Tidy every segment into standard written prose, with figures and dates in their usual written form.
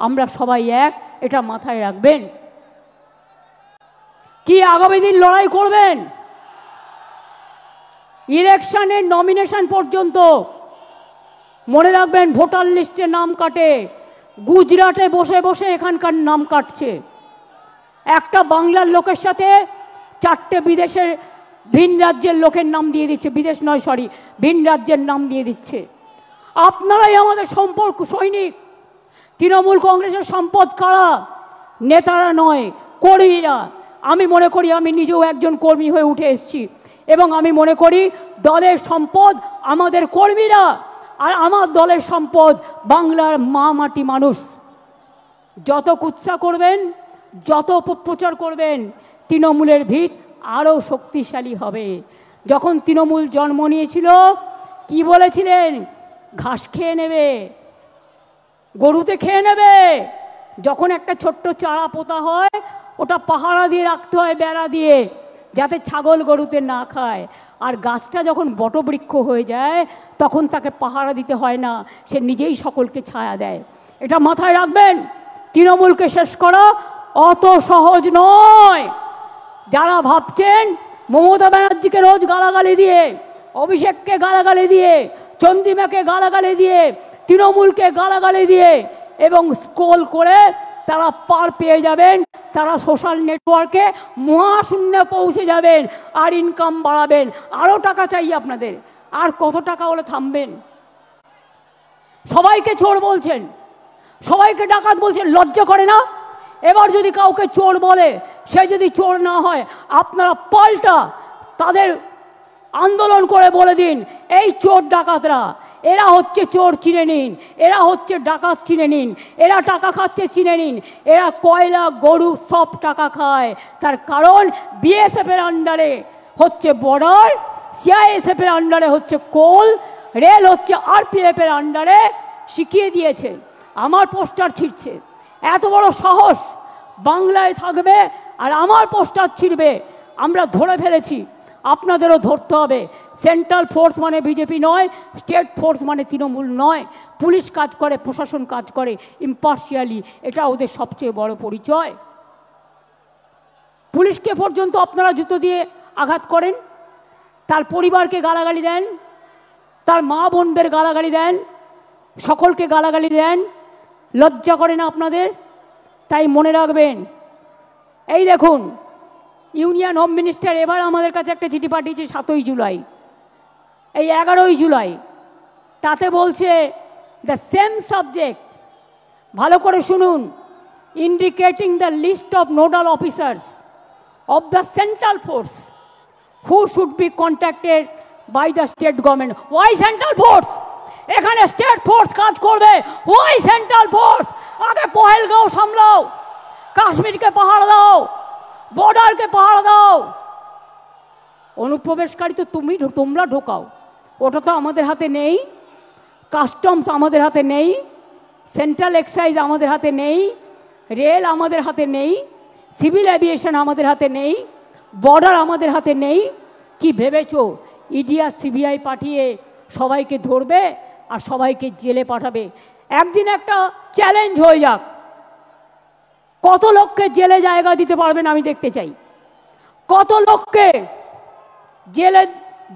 আমরা সবাই এক, এটা মাথায় রাখবেন। কি আগামী দিন লড়াই করবেন? ইলেকশনের নমিনেশন পর্যন্ত মনে রাখবেন, ভোটার লিস্টে নাম কাটে, গুজরাটে বসে বসে এখানকার নাম কাটছে। একটা বাংলার লোকের সাথে 4টে বিদেশের ভিন রাজ্যের লোকের নাম দিয়ে দিচ্ছে, বিদেশ নয় সরি, ভিন রাজ্যের নাম দিয়ে দিচ্ছে। আপনারাই আমাদের সম্পর্ক সৈনিক। তৃণমূল কংগ্রেসের সম্পদ কারা? নেতারা নয়, কর্মীরা। আমি মনে করি, আমি নিজেও একজন কর্মী হয়ে উঠে এসেছি, এবং আমি মনে করি দলের সম্পদ আমাদের কর্মীরা, আর আমার দলের সম্পদ বাংলার মা মাটি মানুষ। যত কুৎসা করবেন, যত অপপ্রচার করবেন, তৃণমূলের ভিত আরও শক্তিশালী হবে। যখন তৃণমূল জন্ম নিয়েছিল কি বলেছিলেন? ঘাস খেয়ে নেবে, গরুতে খেয়ে নেবে। যখন একটা ছোট্ট চারা পোতা হয়, ওটা পাহারা দিয়ে রাখতে হয়, বেড়া দিয়ে, যাতে ছাগল গরুতে না খায়। আর গাছটা যখন বটবৃক্ষ হয়ে যায়, তখন তাকে পাহারা দিতে হয় না, সে নিজেই সকলকে ছায়া দেয়। এটা মাথায় রাখবেন। তৃণমূলকে শেষ করা অত সহজ নয়। যারা ভাবছেন মমতা ব্যানার্জিকে রোজ গালাগালি দিয়ে, অভিষেককে গালাগালি দিয়ে, চন্দ্রিমাকে গালাগালি দিয়ে, তৃণমূলকে গালাগালি দিয়ে এবং স্ক্রোল করে তারা পার পেয়ে যাবেন, তারা সোশ্যাল নেটওয়ার্কে মহাশূন্যে পৌঁছে যাবেন, আর ইনকাম বাড়াবেন। আরও টাকা চাই আপনাদের। আর কত টাকা হলে থামবেন? সবাইকে চোর বলছেন, সবাইকে ডাকাত বলছেন, লজ্জা করে না? এবার যদি কাউকে চোর বলে, সে যদি চোর না হয়, আপনারা পাল্টা তাদের আন্দোলন করে বলে দিন, এই চোর ডাকাতরা, এরা হচ্ছে চোর, চিনে নিন। এরা হচ্ছে ডাকাত, চিনে নিন। এরা টাকা খাচ্ছে, চিনে নিন। এরা কয়লা, গরু সব টাকা খায়। তার কারণ বিএসএফের আন্ডারে হচ্ছে বর্ডার, সিআইএসএফের আন্ডারে হচ্ছে কোল, রেল হচ্ছে আরপিএফের আন্ডারে। শিখিয়ে দিয়েছে। আমার পোস্টার ছিঁড়ছে, এত বড় সাহস! বাংলায় থাকবে আর আমার পোস্টার ছিঁড়বে। আমরা ধরে ফেলেছি, আপনাদেরও ধরতে হবে। সেন্ট্রাল ফোর্স মানে বিজেপি নয়, স্টেট ফোর্স মানে তৃণমূল নয়। পুলিশ কাজ করে, প্রশাসন কাজ করে ইম্পার্শিয়ালি, এটা ওদের সবচেয়ে বড় পরিচয়। পুলিশকে পর্যন্ত আপনারা জুতো দিয়ে আঘাত করেন, তার পরিবারকে গালাগালি দেন, তার মা বোনদের গালাগালি দেন, সকলকে গালাগালি দেন। লজ্জা করে না আপনাদের? তাই মনে রাখবেন, এই দেখুন, ইউনিয়ন হোম মিনিস্টার এবার আমাদের কাছে একটা চিঠি পাঠিয়েছে 7ই জুলাই, এই 11ই জুলাই। তাতে বলছে দ্য সেম সাবজেক্ট, ভালো করে শুনুন, indicating the list of nodal officers of the central force who should be contacted by the state government. Why central force? এখানে স্টেট ফোর্স কাজ করবে। Why central force? আগে পহেলগাঁও সামলাও, কাশ্মীরকে পাহাড় দাও, বর্ডারকে পাহাড় দাও। অনুপ্রবেশকারী তো তোমরা ঢোকাও, ওটা তো আমাদের হাতে নেই। কাস্টমস আমাদের হাতে নেই, সেন্ট্রাল এক্সাইজ আমাদের হাতে নেই, রেল আমাদের হাতে নেই, সিভিল এভিয়েশন আমাদের হাতে নেই, বর্ডার আমাদের হাতে নেই। কি ভেবেছো ইডি আর সিবিআই পাঠিয়ে সবাইকে ধরবে আর সবাইকে জেলে পাঠাবে? একদিন একটা চ্যালেঞ্জ হয়ে যাক, কত লোককে জেলে জায়গা দিতে পারবেন আমি দেখতে চাই। কত লোককে জেলে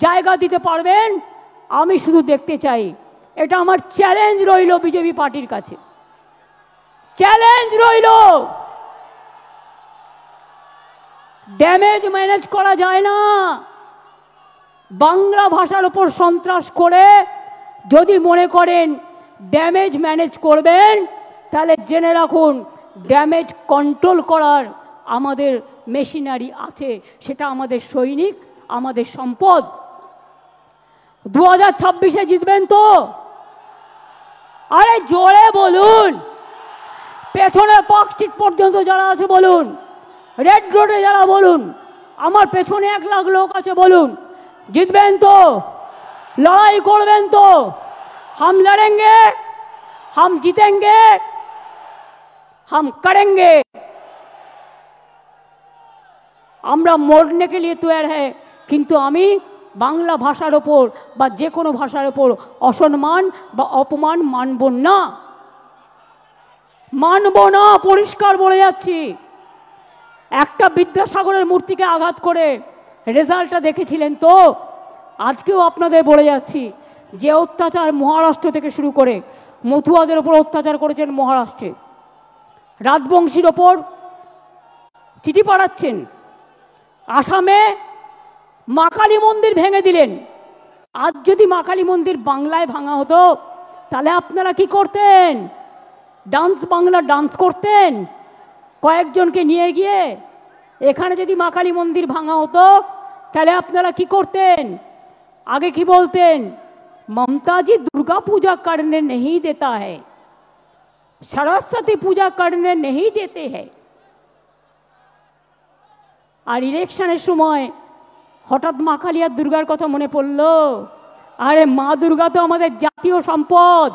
জায়গা দিতে পারবেন আমি শুধু দেখতে চাই। এটা আমার চ্যালেঞ্জ রইল বিজেপি পার্টির কাছে, চ্যালেঞ্জ রইল। ড্যামেজ ম্যানেজ করা যায় না। বাংলা ভাষার উপর সন্ত্রাস করে যদি মনে করেন ড্যামেজ ম্যানেজ করবেন, তাহলে জেনে রাখুন ড্যামেজ কন্ট্রোল করার আমাদের মেশিনারি আছে, সেটা আমাদের সৈনিক, আমাদের সম্পদ। 2026-এ জিতবেন তো? আরে জোরে বলুন। পেছনে পার্ক স্ট্রিট পর্যন্ত যারা আছে বলুন, রেড রোডে যারা বলুন, আমার পেছনে 1 লাখ লোক আছে বলুন, জিতবেন তো? লড়াই করবেন তো? हम लड़ेंगे, हम जीतेंगे, हम करेंगे। আমরা মরने के लिए तैयार है, কিন্তু আমি বাংলা ভাষার ওপর বা যে কোনো ভাষার ওপর অসম্মান বা অপমান মানব না। মানব না, পরিষ্কার বলে যাচ্ছি। একটা বিদ্যাসাগরের মূর্তিকে আঘাত করে রেজাল্টটা দেখেছিলেন তো? আজকেও আপনাদের বলে যাচ্ছি, যে অত্যাচার মহারাষ্ট্র থেকে শুরু করে মতুয়াদের ওপর অত্যাচার করেছেন মহারাষ্ট্রে, রাজবংশীর ওপর চিঠি পাঠাচ্ছেন, আসামে মা কালী মন্দির ভেঙে দিলেন। আজ যদি মা কালী মন্দির বাংলায় ভাঙা হতো তাহলে আপনারা কি করতেন? ডান্স বাংলা ডান্স করতেন কয়েকজনকে নিয়ে গিয়ে। এখানে যদি মা কালী মন্দির ভাঙা হতো তাহলে আপনারা কি করতেন? আগে কি বলতেন? ममता जी दुर्गा पूजा करने नहीं देता है, सरस्वती पूजा करने नहीं देते हैं। আর ইলেকশনের সময় হঠাৎ মা কালী আর দুর্গার কথা মনে পড়লো। আরে মা দুর্গা তো আমাদের জাতীয় সম্পদ,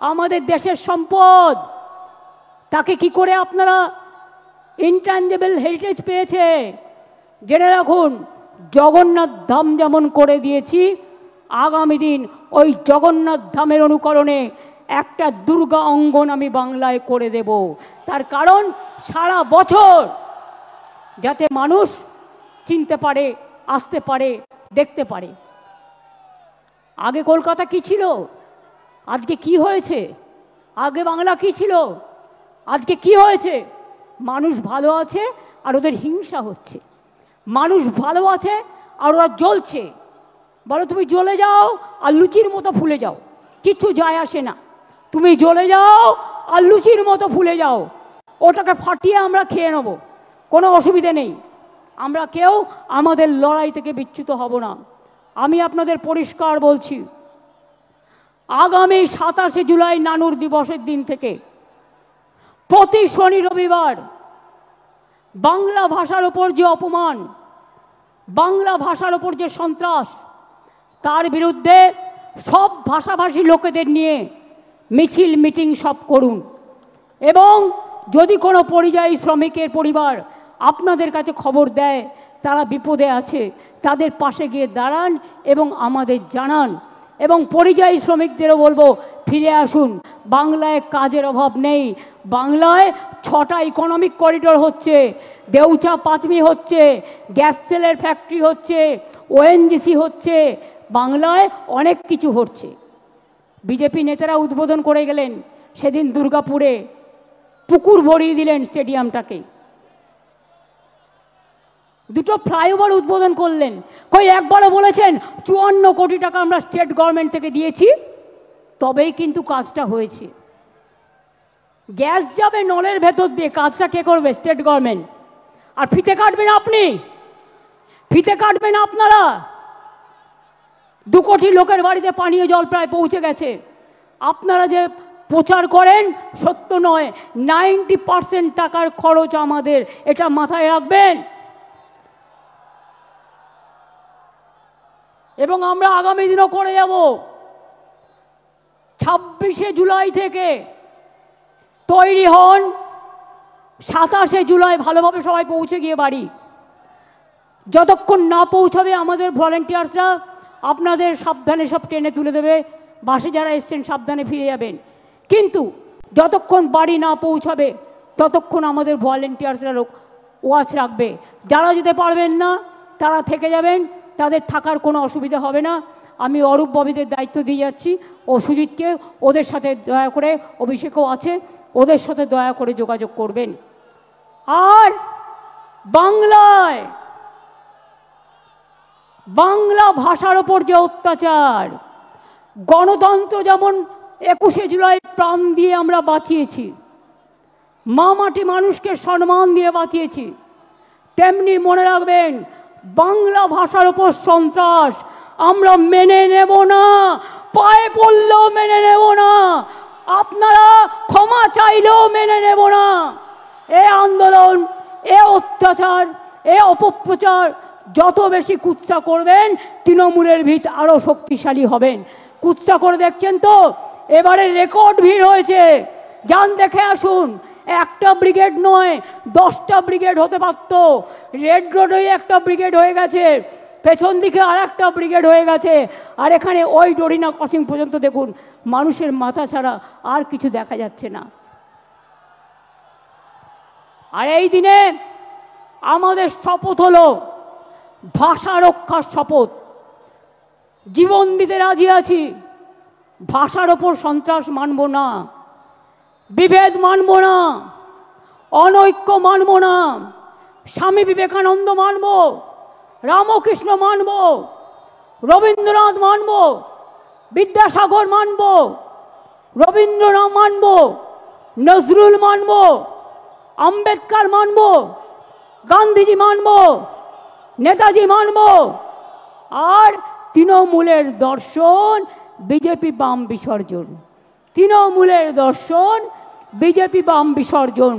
আমাদের দেশের সম্পদ। তাকে কি করে আপনারা ইনট্যাঞ্জেবল হেরিটেজ পেয়েছে? জেনে রাখুন, জগন্নাথ ধাম যেমন করে দিয়েছি, আগামী দিন ওই জগন্নাথ ধামের অনুকরণে একটা দুর্গা অঙ্গন আমি বাংলায় করে দেব। তার কারণ সারা বছর যাতে মানুষ চিনতে পারে, আসতে পারে, দেখতে পারে। আগে কলকাতা কি ছিল, আজকে কি হয়েছে? আগে বাংলা কি ছিল, আজকে কি হয়েছে? মানুষ ভালো আছে আর ওদের হিংসা হচ্ছে। মানুষ ভালো আছে আর ওরা জ্বলছে। বলো তুমি জ্বলে যাও আর লুচির মতো ফুলে যাও, কিচ্ছু যায় আসে না। তুমি জ্বলে যাও আর লুচির মতো ফুলে যাও, ওটাকে ফাটিয়ে আমরা খেয়ে নেব, কোনো অসুবিধে নেই। আমরা কেউ আমাদের লড়াই থেকে বিচ্যুত হব না। আমি আপনাদের পরিষ্কার বলছি, আগামী 27শে জুলাই নানুর দিবসের দিন থেকে প্রতি শনি রবিবার বাংলা ভাষার ওপর যে অপমান, বাংলা ভাষার ওপর যে সন্ত্রাস, তার বিরুদ্ধে সব ভাষাভাষী লোকেদের নিয়ে মিছিল মিটিং সব করুন। এবং যদি কোনো পরিযায়ী শ্রমিকের পরিবার আপনাদের কাছে খবর দেয় তারা বিপদে আছে, তাদের পাশে গিয়ে দাঁড়ান এবং আমাদের জানান। এবং পরিযায়ী শ্রমিকদেরও বলবো, ফিরে আসুন, বাংলায় কাজের অভাব নেই। বাংলায় 6টা ইকোনমিক করিডোর হচ্ছে, দেউচা পাতমি হচ্ছে, গ্যাস সেলের ফ্যাক্টরি হচ্ছে, ওএনজিসি হচ্ছে, বাংলায় অনেক কিছু হচ্ছে। বিজেপি নেতারা উদ্বোধন করে গেলেন সেদিন দুর্গাপুরে, পুকুর ভরিয়ে দিলেন স্টেডিয়ামটাকে, 2টো ফ্লাইওভার উদ্বোধন করলেন। কই একবারও বলেছেন 54 কোটি টাকা আমরা স্টেট গভর্নমেন্ট থেকে দিয়েছি, তবেই কিন্তু কাজটা হয়েছে। গ্যাস যাবে নলের ভেতর দিয়ে, কাজটা কে করবে? State government. আর ফিতে কাটবেন আপনি, ফিতে কাটবেন আপনারা। 2 কোটি লোকের বাড়িতে পানীয় জল প্রায় পৌঁছে গেছে। আপনারা যে প্রচার করেন সত্য নয়, 90% টাকার খরচ আমাদের, এটা মাথায় রাখবেন। এবং আমরা আগামী দিনও করে যাব। 26শে জুলাই থেকে তৈরি হন, 27শে জুলাই ভালোভাবে সবাই পৌঁছে গিয়ে বাড়ি। যতক্ষণ না পৌঁছাবে আমাদের ভলেন্টিয়ার্সরা আপনাদের সাবধানে সব টেনে তুলে দেবে, বাসে যারা এসছেন সাবধানে ফিরে যাবেন। কিন্তু যতক্ষণ বাড়ি না পৌঁছাবে ততক্ষণ আমাদের ভলেন্টিয়ার্সরা ওয়াচ রাখবে। যারা যেতে পারবেন না তারা থেকে যাবেন, তাদের থাকার কোনো অসুবিধা হবে না। আমি অরূপ ববিদের দায়িত্ব দিয়ে যাচ্ছি, ও সুজিতকে, ওদের সাথে দয়া করে, অভিষেকও আছে, ওদের সাথে দয়া করে যোগাযোগ করবেন। আর বাংলায় বাংলা ভাষার ওপর যে অত্যাচার, গণতন্ত্র যেমন 21শে জুলাই প্রাণ দিয়ে আমরা বাঁচিয়েছি, মা মাটি মানুষকে সম্মান দিয়ে বাঁচিয়েছি, তেমনি মনে রাখবেন বাংলা ভাষার ওপর সন্ত্রাস আমরা মেনে নেব না, পায়ে পড়লেও মেনে নেব না, আপনারা ক্ষমা চাইলেও মেনে নেব না। এ আন্দোলন, এ অত্যাচার, এ অপপ্রচার যত বেশি কুৎসা করবেন তৃণমূলের ভিত আরও শক্তিশালী হবেন। কুৎসা করে দেখছেন তো, এবারে রেকর্ড ভিড় হয়েছে, যান দেখে আসুন। একটা ব্রিগেড নয়, 10টা ব্রিগেড হতে পারত। রেড রোডে একটা ব্রিগেড হয়ে গেছে, পেছন দিকে আর একটা ব্রিগেড হয়ে গেছে, আর এখানে ওই ডরিনা ক্রসিং পর্যন্ত দেখুন, মানুষের মাথা ছাড়া আর কিছু দেখা যাচ্ছে না। আর এই দিনে আমাদের শপথ হলো ভাষা রক্ষার শপথ। জীবন দিতে রাজি আছি, ভাষার ওপর সন্ত্রাস মানব না, বিভেদ মানব না, অনৈক্য মানব না। স্বামী বিবেকানন্দ মানব, রামকৃষ্ণ মানব, রবীন্দ্রনাথ মানব, বিদ্যাসাগর মানব, রবীন্দ্রনাথ মানব, নজরুল মানব, আম্বেদকর মানব, গান্ধীজি মানব, নেতাজি মানব। আর তৃণমূলের দর্শন বিজেপি বাম বিসর্জন, তৃণমূলের দর্শন বিজেপি বাম বিসর্জন।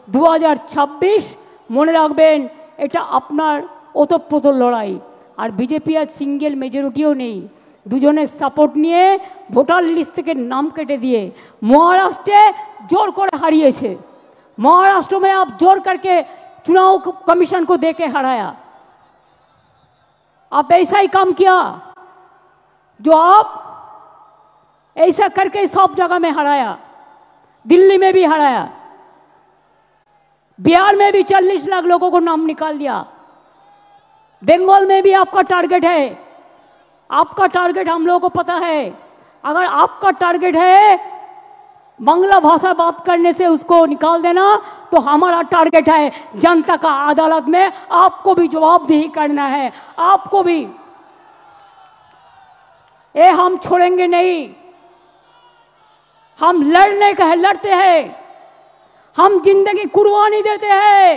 2026 মনে রাখবেন, এটা আপনার ওতপ্রোত লড়াই। আর বিজেপি আজ সিঙ্গেল মেজরিটিও নেই, দুজনের সাপোর্ট নিয়ে ভোটার লিস্ট থেকে नाम কেটে দিয়ে মহারাষ্ট্রে জোর করে হারিয়েছে। महाराष्ट्र में आप जोर करके चुनाव कमीशन को देके हराया। आप ऐसा ही काम किया जो आप ऐसा करके सब जगह में हराया। दिल्ली में भी हराया, बिहार में भी 40 लाख लोगों को नाम निकाल दिया। बंगाल में भी आपका टारगेट है, आपका टारगेट हम लोगों को पता है। अगर आपका टारगेट है बांग्ला भाषा बात करने से उसको निकाल देना, तो हमारा टारगेट है जनता का अदालत में आपको भी जवाबदेही करना है, आपको भी। ये हम छोड़ेंगे नहीं, हम लड़ते हैं, हम जिंदगी कुर्बानी देते हैं,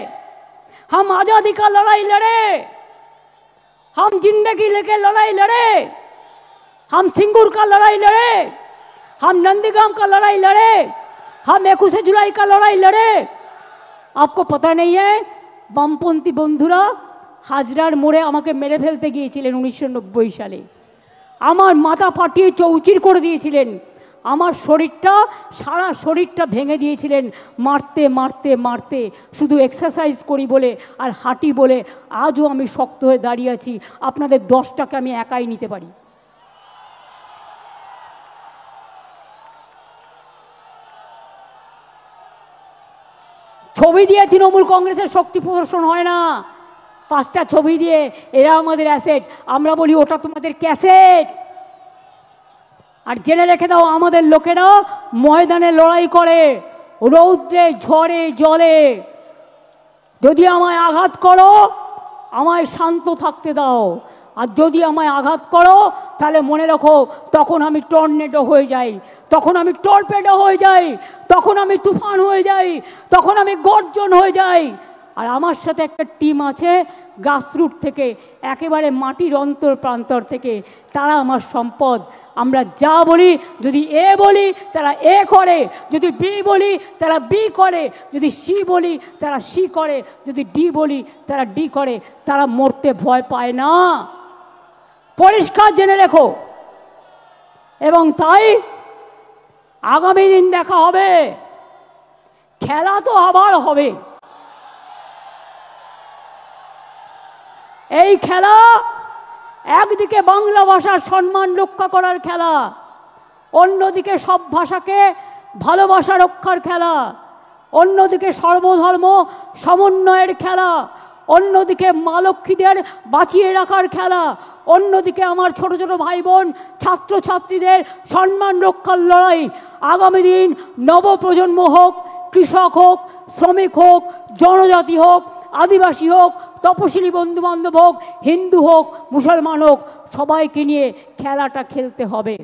हम आजादी का लड़ाई लड़े, हम जिंदगी लेके लड़ाई लड़े, हम सिंगूर का लड़ाई लड़े, हम नंदीग्राम का लड़ाई लड़े, हम 21 जुलाई का लड़ाई लड़े। आपको पता नहीं है, বামপন্থী বন্ধুরা হাজরার মোড়ে আমাকে মেরে ফেলতে গিয়েছিলেন 1990 সালে। আমার মাথা ফাটিয়ে চৌচির করে দিয়েছিলেন, আমার শরীরটা সারা শরীরটা ভেঙে দিয়েছিলেন মারতে মারতে মারতে। শুধু এক্সারসাইজ করি বলে আর হাঁটি বলে আজও আমি শক্ত হয়ে দাঁড়িয়ে আছি। আপনাদের 10টাকে আমি একাই নিতে পারি। ছবি দিয়ে তৃণমূল কংগ্রেসের শক্তি প্রদর্শন হয় না, 5টা ছবি দিয়ে এরা আমাদের অ্যাসেট, আমরা বলি ওটা তোমাদের ক্যাসেট। আর জেনে রেখে দাও, আমাদের লোকেরা ময়দানে লড়াই করে, রৌদ্রে ঝড়ে জলে। যদি আমায় আঘাত করো, আমায় শান্ত থাকতে দাও, আর যদি আমায় আঘাত করো তাহলে মনে রাখো তখন আমি টর্নেডো হয়ে যাই, তখন আমি টর্পেডো হয়ে যাই, তখন আমি তুফান হয়ে যাই, তখন আমি গর্জন হয়ে যাই। আর আমার সাথে একটা টিম আছে গ্রাসরুট থেকে, একেবারে মাটির অন্তর প্রান্তর থেকে, তারা আমার সম্পদ। আমরা যা বলি, যদি এ বলি তারা এ করে, যদি বি বলি তারা বি করে, যদি সি বলি তারা সি করে, যদি ডি বলি তারা ডি করে। তারা মরতে ভয় পায় না, পরিষ্কার জেনে রেখো। এবং তাই আগামী দিন দেখা হবে, খেলা তো আবার হবে। এই খেলা একদিকে বাংলা ভাষার সম্মান রক্ষা করার খেলা, অন্যদিকে সব ভাষাকে ভালোবাসা রক্ষার খেলা, অন্যদিকে সর্বধর্ম সমন্বয়ের খেলা, অন্যদিকে মা লক্ষ্মীদের বাঁচিয়ে রাখার খেলা, অন্যদিকে আমার ছোট ছোট ভাই বোন ছাত্রছাত্রীদের সম্মান রক্ষার লড়াই। আগামী দিন নবপ্রজন্ম হোক, কৃষক হোক, শ্রমিক হোক, জনজাতি হোক, আদিবাসী হোক, তপশিলি বন্ধুবান্ধব হোক, হিন্দু হোক, মুসলমান হোক, সবাইকে নিয়ে খেলাটা খেলতে হবে।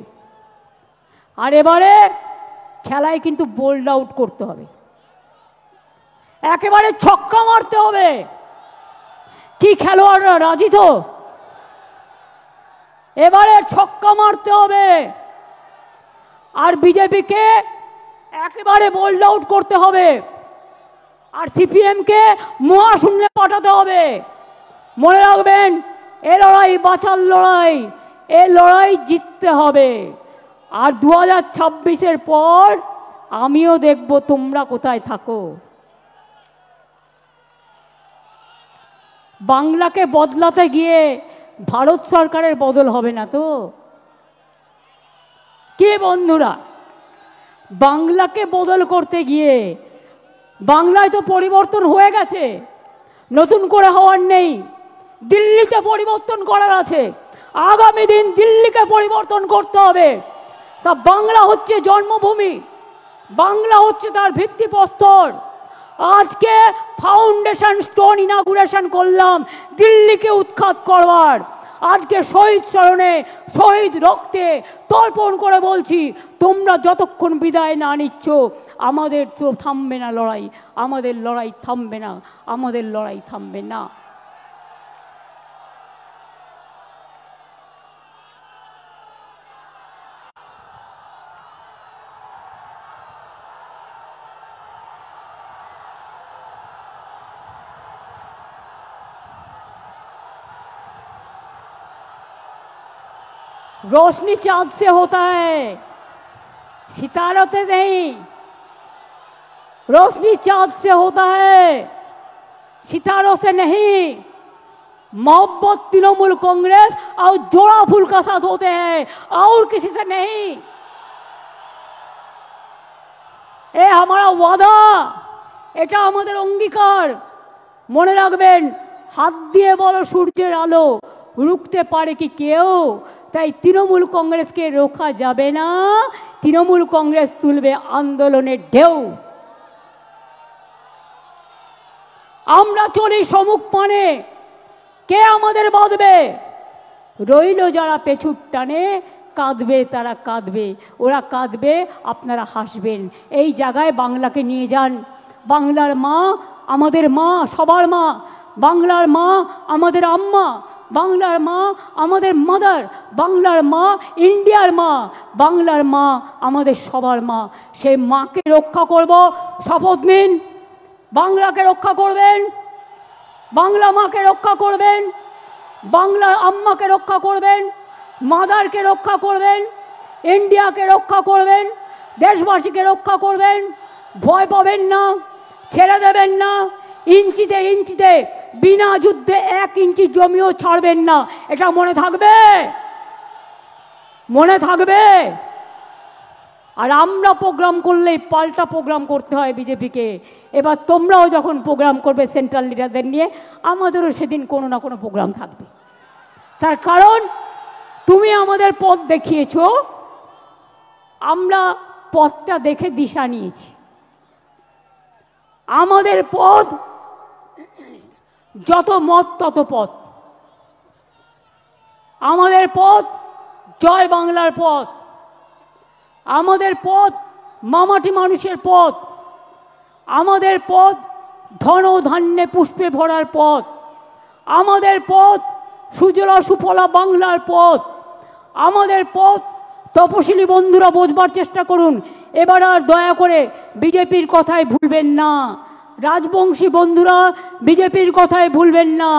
আর এবারে খেলায় কিন্তু বোল্ড আউট করতে হবে, একেবারে ছক্কা মারতে হবে। কি খেলোয়াড়রা রাজি তো? এবারে ছক্কা মারতে হবে। আর বিজেপিকে একেবারে বোল্ড আউট করতে হবে, আর সিপিএমকে মহাশূন্যে পাঠাতে হবে। মনে রাখবেন, এ লড়াই বাঁচার লড়াই, এ লড়াই জিততে হবে। আর 2026-এর পর আমিও দেখব তোমরা কোথায় থাকো। বাংলাকে বদলাতে গিয়ে ভারত সরকারের বদল হবে না তো? কি বন্ধুরা, বাংলাকে বদল করতে গিয়ে বাংলায় তো পরিবর্তন হয়ে গেছে, নতুন করে হওয়ার নেই। দিল্লিতে পরিবর্তন করার আছে, আগামী দিন দিল্লিকে পরিবর্তন করতে হবে। তা বাংলা হচ্ছে জন্মভূমি, বাংলা হচ্ছে তার ভিত্তিপ্রস্তর। আজকে ফাউন্ডেশন স্টোন ইনাগুরেশন করলাম দিল্লিকে উৎখাত করবার। আজকে শহীদ স্মরণে, শহীদ রক্তে তর্পণ করে বলছি, তোমরা যতক্ষণ বিদায় না নিচ্ছ আমাদের তো থামবে না লড়াই, আমাদের লড়াই থামবে না, আমাদের লড়াই থামবে না। रोशनी चांद से होता है, सितारों से नहीं। रोशनी चांद से होता है, सितारों से नहीं। मोहब्बत तृणमूल कांग्रेस और जोड़ा फूल का साथ होते हैं और किसी से नहीं। ये हमारा वादा, এটা আমাদের অঙ্গীকার। মনে রাখবেন, হাত দিয়ে বলো সূর্যের আলো, রুখতে পারে কি কেউ? তাই তৃণমূল কংগ্রেসকে রোখা যাবে না, তৃণমূল কংগ্রেস তুলবে আন্দোলনের ঢেউ। আমরা চলি সম্মুখ পানে, কে আমাদের বাঁধবে? রইল যারা পেছুর টানে, কাঁদবে তারা কাঁদবে, ওরা কাঁদবে আপনারা হাসবেন। এই জায়গায় বাংলাকে নিয়ে যান। বাংলার মা আমাদের মা, সবার মা। বাংলার মা আমাদের আম্মা, বাংলার মা আমাদের মাদার, বাংলার মা ইন্ডিয়ার মা, বাংলার মা আমাদের সবার মা। সেই মাকে রক্ষা করব, শপথ নিন। বাংলাকে রক্ষা করবেন, বাংলা মাকে রক্ষা করবেন, বাংলার আম্মাকে রক্ষা করবেন, মাদারকে রক্ষা করবেন, ইন্ডিয়াকে রক্ষা করবেন, দেশবাসীকে রক্ষা করবেন। ভয় পাবেন না, ছেড়ে দেবেন না। ইঞ্চিতে ইঞ্চিতে, বিনা যুদ্ধে 1 ইঞ্চি জমিও ছাড়বেন না। এটা মনে থাকবে, মনে থাকবে। আর আমরা প্রোগ্রাম করলেই পাল্টা প্রোগ্রাম করতে হয় বিজেপিকে। এবার তোমরাও যখন প্রোগ্রাম করবে সেন্ট্রাল লিডারদের নিয়ে, আমাদেরও সেদিন কোনো না কোনো প্রোগ্রাম থাকবে। তার কারণ তুমি আমাদের পথ দেখিয়েছো, আমরা পথটা দেখে দিশা নিয়েছি। আমাদের পথ যত মত তত পথ, আমাদের পথ জয় বাংলার পথ, আমাদের পথ মামাটি মানুষের পথ, আমাদের পথ ধন ধান্যে পুষ্পে ভরার পথ, আমাদের পথ সুজলা সুফলা বাংলার পথ, আমাদের পথ। তপশিলি বন্ধুরা বোঝবার চেষ্টা করুন, এবার আর দয়া করে বিজেপির কথায় ভুলবেন না। রাজবংশী বন্ধুরা বিজেপির কথায় ভুলবেন না।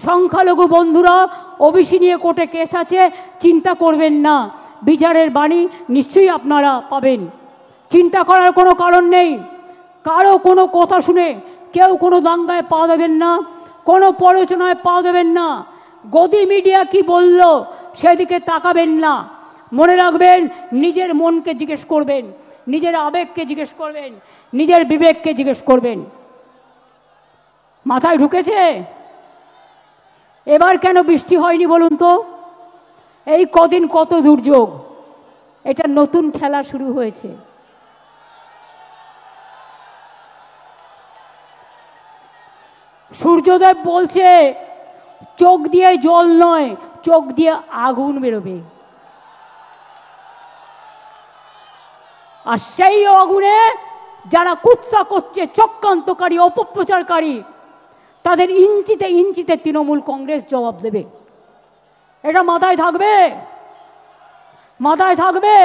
সংখ্যালঘু বন্ধুরা, ওবিসি নিয়ে কোর্টে কেস আছে, চিন্তা করবেন না। বিচারের বাণী নিশ্চয়ই আপনারা পাবেন, চিন্তা করার কোনো কারণ নেই। কারো কোনো কথা শুনে কেউ কোনো দাঙ্গায় পা দেবেন না, কোনো প্ররোচনায় পা দেবেন না। গদি মিডিয়া কি বলল সেদিকে তাকাবেন না। মনে রাখবেন, নিজের মনকে জিজ্ঞেস করবেন, নিজের আবেগকে জিজ্ঞেস করবেন, নিজের বিবেককে জিজ্ঞেস করবেন। মাথায় ঢুকেছে? এবার কেন বৃষ্টি হয়নি বলুন তো? এই কদিন কত দুর্যোগ, এটা নতুন খেলা শুরু হয়েছে। সূর্যদেব বলছে চোখ দিয়ে জল নয়, চোখ দিয়ে আগুন বেরোবে। আর সেই আগুনে যারা কুৎসা করছে, চক্রান্তকারী, অপপ্রচারকারী, তাদের ইঞ্চিতে ইঞ্চিতে তৃণমূল কংগ্রেস জবাব দেবে। এটা মাথায় থাকবে, মাথায় থাকবে।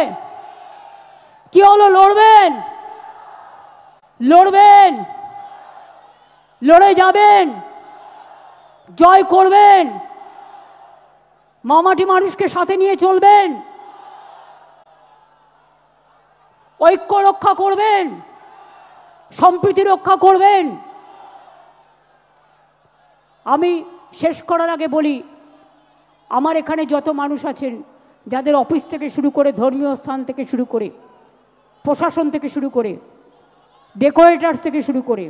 কি হলো? লড়বেন, লড়বেন, লড়ে যাবেন, জয় করবেন, মামাটি মানুষকে সাথে নিয়ে চলবেন, ঐক্য রক্ষা করবেন, সম্প্রীতি রক্ষা করবেন। আমি শেষ করার আগে বলি, আমার এখানে যত মানুষ আছেন, যাদের অফিস থেকে শুরু করে, ধর্মীয় স্থান থেকে শুরু করে, প্রশাসন থেকে শুরু করে, ডেকোরেটার্স থেকে শুরু করে,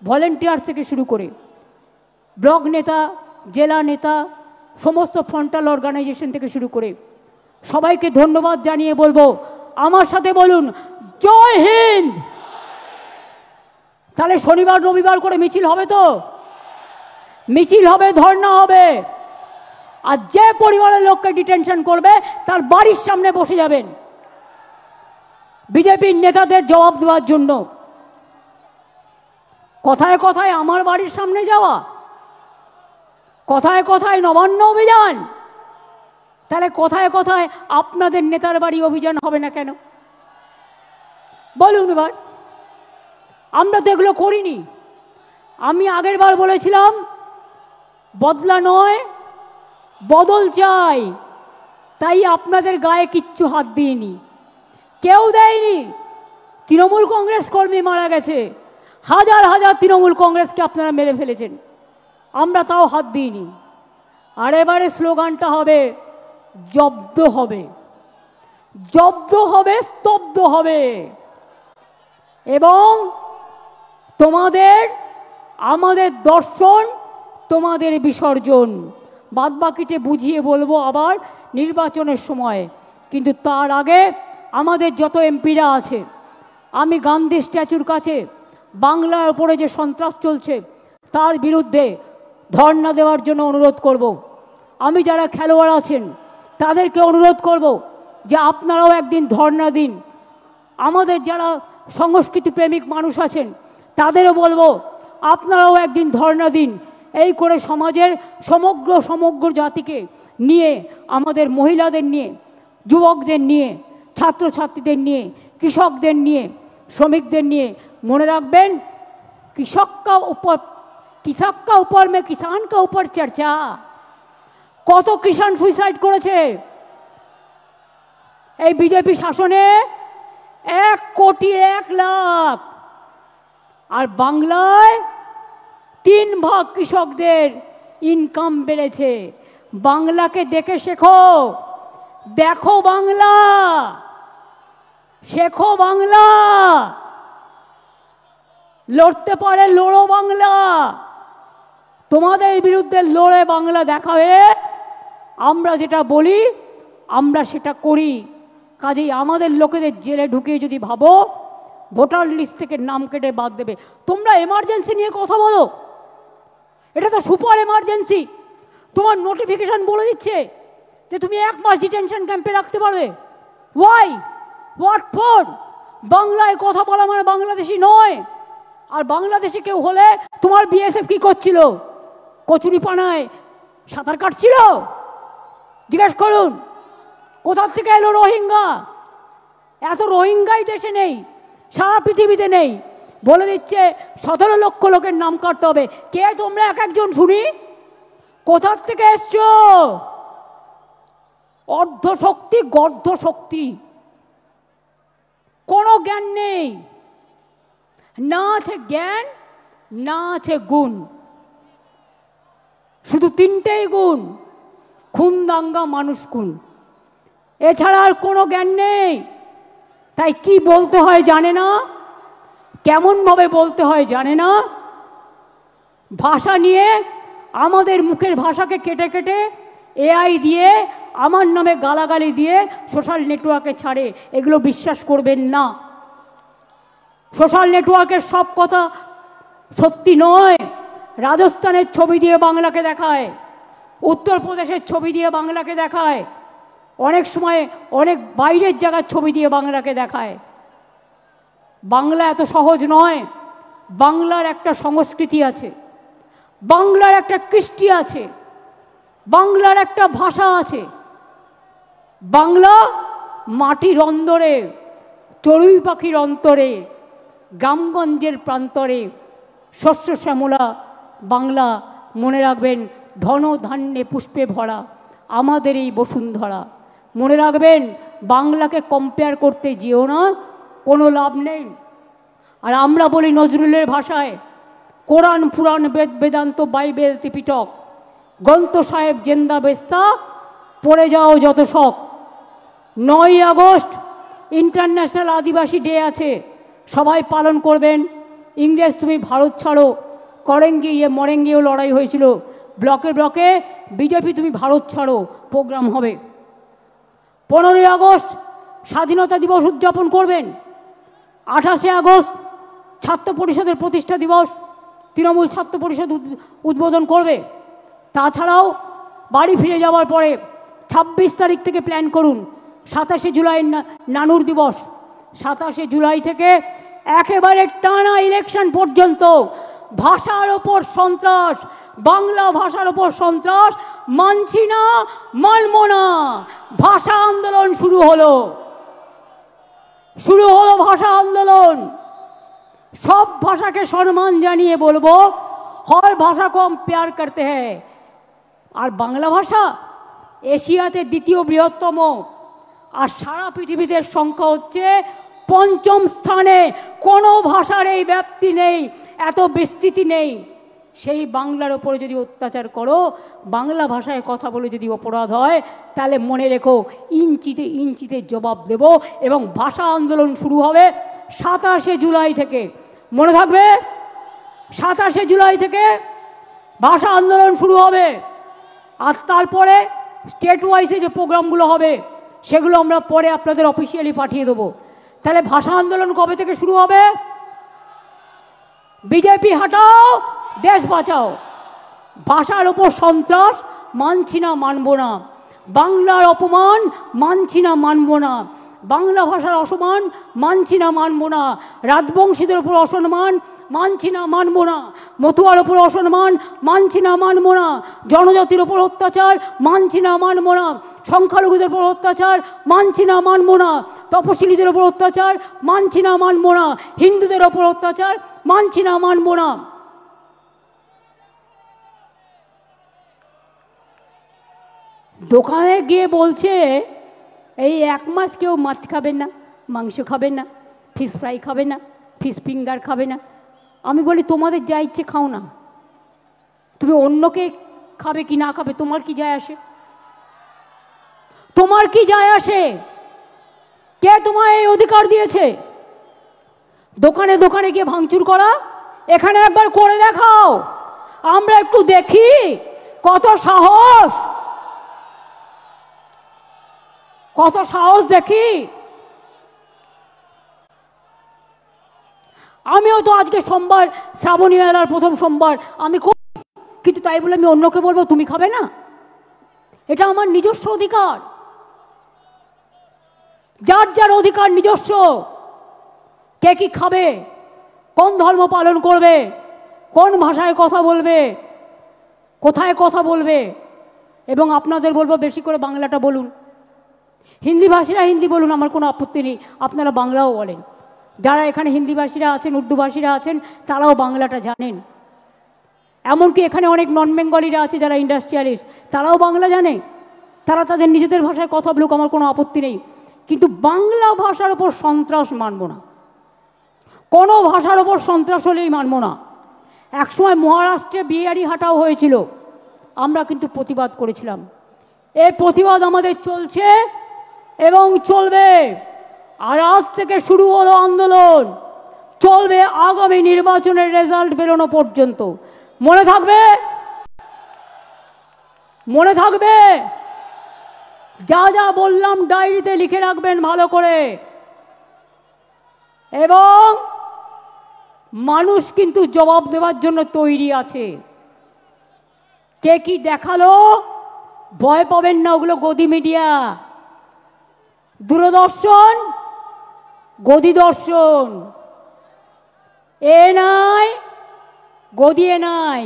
ভলেন্টিয়ার্স থেকে শুরু করে, ব্লক নেতা, জেলা নেতা, সমস্ত ফ্রন্টাল অর্গানাইজেশন থেকে শুরু করে সবাইকে ধন্যবাদ জানিয়ে বলবো, আমার সাথে বলুন জয় হিন্দ। তাহলে শনিবার রবিবার করে মিছিল হবে তো? মিছিল হবে, ধর্ণা হবে। আর যে পরিবারের লোককে ডিটেনশন করবে তার বাড়ির সামনে বসে যাবেন বিজেপির নেতাদের জবাব দেওয়ার জন্য। কথায় কথায় আমার বাড়ির সামনে যাওয়া, কথায় কথায় নবান্ন অভিযান, তাহলে কথায় কথায় আপনাদের নেতার বাড়ি অভিযান হবে না কেন বলুন এবার? আমরা তো এগুলো করিনি। আমি আগের বার বলেছিলাম বদলা নয় বদল চাই, তাই আপনাদের গায়ে কিচ্ছু হাত দিইনি, কেউ দেয়নি। তৃণমূল কংগ্রেস কর্মী মারা গেছে, হাজার হাজার তৃণমূল কংগ্রেসকে আপনারা মেরে ফেলেছেন, আমরা তাও হাত দিইনি। আর এবারে স্লোগানটা হবে জব্দ হবে, জব্দ হবে, স্তব্ধ হবে। এবং তোমাদের আমাদের দর্শন, তোমাদের বিসর্জন, বাদবাকিতে বুঝিয়ে বলবো আবার নির্বাচনের সময়। কিন্তু তার আগে আমাদের যত এমপিরা আছে, আমি গান্ধী স্ট্যাচুর কাছে বাংলার ওপরে যে সন্ত্রাস চলছে তার বিরুদ্ধে ধর্ণা দেওয়ার জন্য অনুরোধ করব। আমি যারা খেলোয়াড় আছেন তাদেরকে অনুরোধ করব যে আপনারাও একদিন ধর্ণা দিন। আমাদের যারা সংস্কৃতি প্রেমিক মানুষ আছেন তাদেরও বলবো আপনারাও একদিন ধর্ণা দিন। এই করে সমাজের সমগ্র জাতিকে নিয়ে, আমাদের মহিলাদের নিয়ে, যুবকদের নিয়ে, ছাত্রছাত্রীদের নিয়ে, কৃষকদের নিয়ে, শ্রমিকদের নিয়ে, মনে রাখবেন কৃষক কা উপর মে কিষান কা উপর চর্চা। কত কিষান সুইসাইড করেছে এই বিজেপি শাসনে? 1,01,00,000। আর বাংলায় 3 ভাগ কৃষকদের ইনকাম বেড়েছে। বাংলাকে দেখে শেখো, দেখো বাংলা, শেখো বাংলা, লড়তে পারে লড়ো বাংলা। তোমাদের বিরুদ্ধে লড়ে বাংলা দেখাবে। আমরা যেটা বলি আমরা সেটা করি। কাজেই আমাদের লোকেদের জেলে ঢুকিয়ে যদি ভাবো ভোটার লিস্ট থেকে নাম কেটে বাদ দেবে, তোমরা এমার্জেন্সি নিয়ে কথা বলো, এটা তো সুপার এমার্জেন্সি। তোমার নোটিফিকেশন বলে দিচ্ছে যে তুমি 1 মাস ডিটেনশন ক্যাম্পে রাখতে পারবে। Why, what for? বাংলায় কথা বলা মানে বাংলাদেশি নয়। আর বাংলাদেশে কেউ হলে তোমার বিএসএফ কি করছিল? কচুরি পানায় সাঁতার কাটছিল? জিজ্ঞেস করুন কোথা থেকে এলো রোহিঙ্গা? এত রোহিঙ্গাই দেশে নেই, সারা পৃথিবীতে নেই। বলে দিচ্ছে 17 লক্ষ লোকের নাম কাটতে হবে। কে তোমরা এক একজন শুনি? কোথার থেকে এসছো? অর্ধ শক্তি, গর্ধ শক্তি, কোনো জ্ঞান নেই। না আছে জ্ঞান, না আছে গুণ, শুধু 3টেই গুণ: খুন, দাঙ্গা, মানুষ খুন। এছাড়া আর কোনো জ্ঞান নেই। তাই কি বলতে হয় জানে না, কেমনভাবে বলতে হয় জানে না। ভাষা নিয়ে আমাদের মুখের ভাষাকে কেটে কেটে এআই দিয়ে আমার নামে গালাগালি দিয়ে সোশ্যাল নেটওয়ার্কে ছাড়ে। এগুলো বিশ্বাস করবেন না। সোশ্যাল নেটওয়ার্কের সব কথা সত্যি নয়। রাজস্থানের ছবি দিয়ে বাংলাকে দেখায়, উত্তরপ্রদেশের ছবি দিয়ে বাংলাকে দেখায়, অনেক সময় অনেক বাইরের জায়গার ছবি দিয়ে বাংলাকে দেখায়। বাংলা এত সহজ নয়। বাংলার একটা সংস্কৃতি আছে, বাংলার একটা কৃষ্টি আছে, বাংলার একটা ভাষা আছে। বাংলা মাটির অন্দরে, চড়ুই পাখির অন্তরে, গ্রামগঞ্জের প্রান্তরে শস্য শ্যামলা বাংলা। মনে রাখবেন ধন ধান্যে পুষ্পে ভরা আমাদের এই বসুন্ধরা। মনে রাখবেন বাংলাকে কম্পেয়ার করতে যেও না, কোনো লাভ নেই। আর আমরা বলি নজরুলের ভাষায়, কোরআন পুরাণ বেদ বেদান্ত বাইবেল ত্রিপিটক গ্রন্থ সাহেব জেন্দা বেস্তা, পড়ে যাও যত শখ। 9ই আগস্ট ইন্টারন্যাশনাল আদিবাসী ডে আছে, সবাই পালন করবেন। ইংরেজ তুমি ভারত ছাড়ো করেঙ্গে ইয়ে মরেঙ্গেও লড়াই হয়েছিল, ব্লকে ব্লকে বিজেপি তুমি ভারত ছাড়ো প্রোগ্রাম হবে। 15ই আগস্ট স্বাধীনতা দিবস উদযাপন করবেন। 28শে আগস্ট ছাত্র পরিষদের প্রতিষ্ঠা দিবস, তৃণমূল ছাত্র পরিষদ উদ্বোধন করবে। তাছাড়াও বাড়ি ফিরে যাওয়ার পরে 26 তারিখ থেকে প্ল্যান করুন 27শে জুলাই নানুর দিবস। 27শে জুলাই থেকে একেবারে টানা ইলেকশন পর্যন্ত ভাষার ওপর সন্ত্রাস, বাংলা ভাষার ওপর সন্ত্রাস মানছি না, মানব না। ভাষা আন্দোলন শুরু হলো ভাষা আন্দোলন। সব ভাষাকে সম্মান জানিয়ে বলবো हर भाषा को हम प्यार करते हैं। और बांग्ला भाषा एशियाते द्वितीय बृहत्तम और सारा पृथिवीते संख्या होच्छे 5ম स्थाने। कोनो भाषार এই ব্যাপ্তি নেই, এত বিস্তৃতি নেই। সেই বাংলার উপরে যদি অত্যাচার করো, বাংলা ভাষায় কথা বলে যদি অপরাধ হয়, তাহলে মনে রেখো ইঞ্চিতে ইঞ্চিতে জবাব দেব। এবং ভাষা আন্দোলন শুরু হবে 27শে জুলাই থেকে। মনে থাকবে 27শে জুলাই থেকে ভাষা আন্দোলন শুরু হবে। আর তারপরে স্টেট ওয়াইজে যে প্রোগ্রামগুলো হবে সেগুলো আমরা পরে আপনাদের অফিসিয়ালি পাঠিয়ে দেবো। তাহলে ভাষা আন্দোলন কবে থেকে শুরু হবে? বিজেপি হটাও, দেশ বাঁচাও। ভাষার ওপর সন্ত্রাস মানছি না, মানব না। বাংলার অপমান মানছি না, মানব না। বাংলা ভাষার অসম্মান মানছি না, মানব না। রাজবংশীদের উপর অসম্মান মানছি না, মানব না। মতুয়ার উপর অসম্মান মানছি না, মানব না। জনজাতির উপর অত্যাচার মানছি না, মানব না। সংখ্যালঘুদের উপর অত্যাচার মানছি না, মানব না। তপশিলীদের উপর অত্যাচার মানছি না, মানব না। হিন্দুদের উপর অত্যাচার মানছি না, মানব না। দোকানে গিয়ে বলছে এই 1 মাস কেউ মাছ খাবেন না, মাংস খাবেন না, ফিশ ফ্রাই খাবে না, ফিশ ফিঙ্গার খাবে না। আমি বলি তোমাদের যা ইচ্ছে খাও না, তুমি অন্যকে খাবে কি না খাবে তোমার কি যায় আসে? তোমার কি যায় আসে? কে তোমায় এই অধিকার দিয়েছে দোকানে দোকানে গিয়ে ভাঙচুর করা? এখানে একবার করে দেখাও, আমরা একটু দেখি কত সাহস, কত সাহস দেখি। আমিও তো আজকে সোমবার, শ্রাবণী মেলার প্রথম সোমবার আমি করি, কিন্তু তাই বলে আমি অন্যকে বলবো তুমি খাবে না? এটা আমার নিজস্ব অধিকার। যার যার অধিকার নিজস্ব। কে কি খাবে, কোন ধর্ম পালন করবে, কোন ভাষায় কথা বলবে, কোথায় কথা বলবে। এবং আপনাদের বলবো বেশি করে বাংলাটা বলুন। হিন্দি ভাষীরা হিন্দি বলুন, আমার কোনো আপত্তি নেই, আপনারা বাংলাও বলেন। যারা এখানে হিন্দি ভাষীরা আছেন, উর্দু ভাষীরা আছেন, তারাও বাংলাটা জানেন। এমনকি এখানে অনেক নন বেঙ্গলিরা আছে যারা ইন্ডাস্ট্রিয়ালিস্ট, তারাও বাংলা জানে। তারা তাদের নিজেদের ভাষায় কথা বলুক, আমার কোনো আপত্তি নেই। কিন্তু বাংলা ভাষার ওপর সন্ত্রাস মানব না। কোনো ভাষার ওপর সন্ত্রাস হলেই মানব না। একসময় মহারাষ্ট্রে বিহারি হাঁটাও হয়েছিল, আমরা কিন্তু প্রতিবাদ করেছিলাম। এই প্রতিবাদ আমাদের চলছে এবং চলবে। আর আজ থেকে শুরু হলো আন্দোলন, চলবে আগামী নির্বাচনের রেজাল্ট বেরোনো পর্যন্ত। মনে থাকবে, মনে থাকবে। যা যা বললাম ডায়েরিতে লিখে রাখবেন ভালো করে। এবং মানুষ কিন্তু জবাব দেওয়ার জন্য তৈরি আছে। কে কি দেখালো ভয় পাবেন না, ওগুলো গদি মিডিয়া, দূরদর্শন, গদি দর্শন। এ নাই গদি, এ নাই,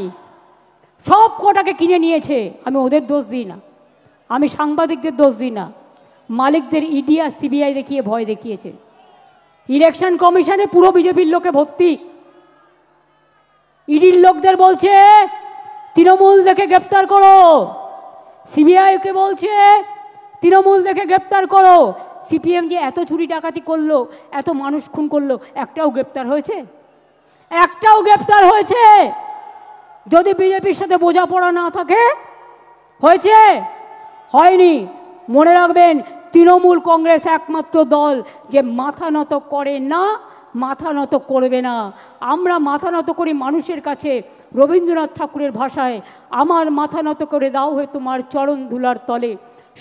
সব কটাকে কিনে নিয়েছে। আমি ওদের দোষ দিই না, আমি সাংবাদিকদের দোষ দিই না। মালিকদের ইডি আর সিবিআই দেখিয়ে ভয় দেখিয়েছে। ইলেকশন কমিশনে পুরো বিজেপির লোকে ভর্তি। ইডির লোকদের বলছে তৃণমূল দেখে গ্রেপ্তার করো, সিবিআইকে বলছে তৃণমূল দেখে গ্রেপ্তার করো। সিপিএম যে এত চুরি ডাকাতি করলো, এত মানুষ খুন করলো, একটাও গ্রেপ্তার হয়েছে? একটাও গ্রেপ্তার হয়েছে? যদি বিজেপির সাথে বোঝাপড়া না থাকে, হয়েছে? হয়নি। মনে রাখবেন, তৃণমূল কংগ্রেস একমাত্র দল যে মাথা নত করে না, মাথা নত করবে না। আমরা মাথা নত করি মানুষের কাছে। রবীন্দ্রনাথ ঠাকুরের ভাষায়, আমার মাথা নত করে দাও হে তোমার চরণ ধুলার তলে,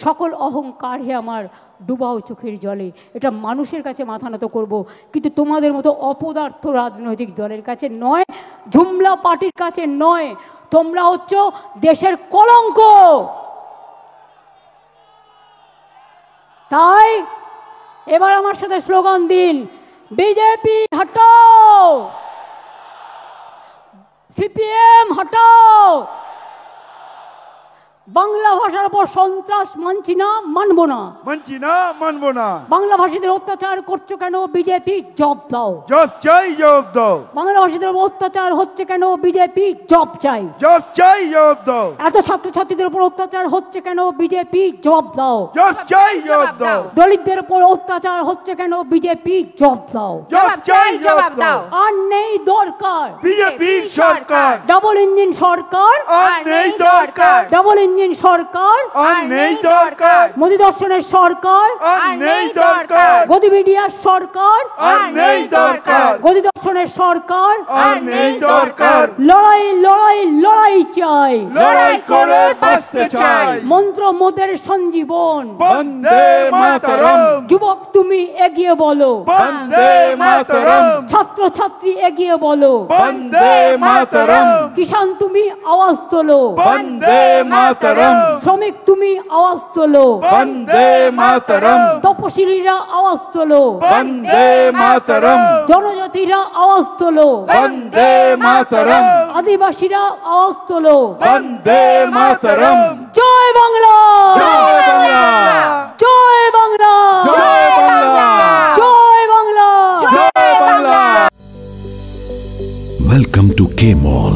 সকল অহংকার হে আমার ডুবাও চোখের জলে। এটা মানুষের কাছে মাথা নত করব, কিন্তু তোমাদের মতো অপদার্থ রাজনৈতিক দলের কাছে নয়, ঝুমলা পার্টির কাছে নয়। তোমরা হচ্ছ দেশের কলঙ্ক। তাই এবার আমার সাথে স্লোগান দিন, বিজেপি হটাও, সিপিএম হটাও। বাংলা ভাষার উপর সন্ত্রাস মানছি না, মানবো না, মানছি না, মানবো না। বাংলা ভাষীদের অত্যাচার করছো কেন? বিজেপি জব দাও, জব চাই, জব দাও। বাংলা ভাষীদের উপর অত্যাচার হচ্ছে কেন? বিজেপি জব চাই, জব চাই, জব দাও। এত ছাত্রছাত্রীদের উপর অত্যাচার হচ্ছে কেন? বিজেপি জব দাও, জব চাই, জব দাও। দলিতদের উপর অত্যাচার হচ্ছে কেন? বিজেপি জব দাও, জব চাই, জব দাও। আর নেই দরকার বিজেপি সরকার, ডাবল ইঞ্জিন সরকার, আর নেই দরকার। ডাবল ইঞ্জিন সরকার, আর নেই দরকার। মোদী দর্শনের সরকার, আর নেই দরকার। গদি মিডিয়ার সরকার, আর নেই দরকার। গদি দর্শনের সরকার, আর নেই দরকার। লড়াই লড়াই লড়াই চাই, লড়াই করে বাঁচতে চাই। মন্ত্র মোদের সঞ্জীবন, বন্দে মাতরম। যুবক তুমি এগিয়ে বলো, বন্দে মাতরম। ছাত্র ছাত্রী এগিয়ে বলো, বন্দে মাতরম। কিষান তুমি আওয়াজ তোলো, বন্দে মাতরম। শ্রমিক তুমি আওয়াজ তোলো, বন্দে মাতরম। তপশিলীরা আওয়াজ তোলো, বন্দে মাতরম। জনজাতিরা আওয়াজ তোলো, বন্দে মাতরম। আদিবাসীরা আওয়াজ তোলো, বন্দে মাতরম। জয় বাংলা, জয় বাংলা, জয় বাংলা, জয় বাংলা, জয় বাংলা, জয় Bangla. Welcome to K-Mall,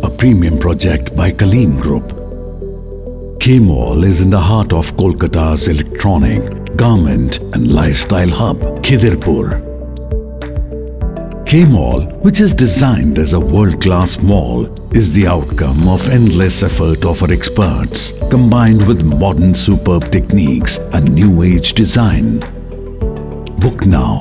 a premium project by Kaleen Group. K-Mall is in the heart of Kolkata's electronic, garment and lifestyle hub, Khidirpur. K-Mall, which is designed as a world-class mall, is the outcome of endless effort of our experts, combined with modern superb techniques and new age design. Book now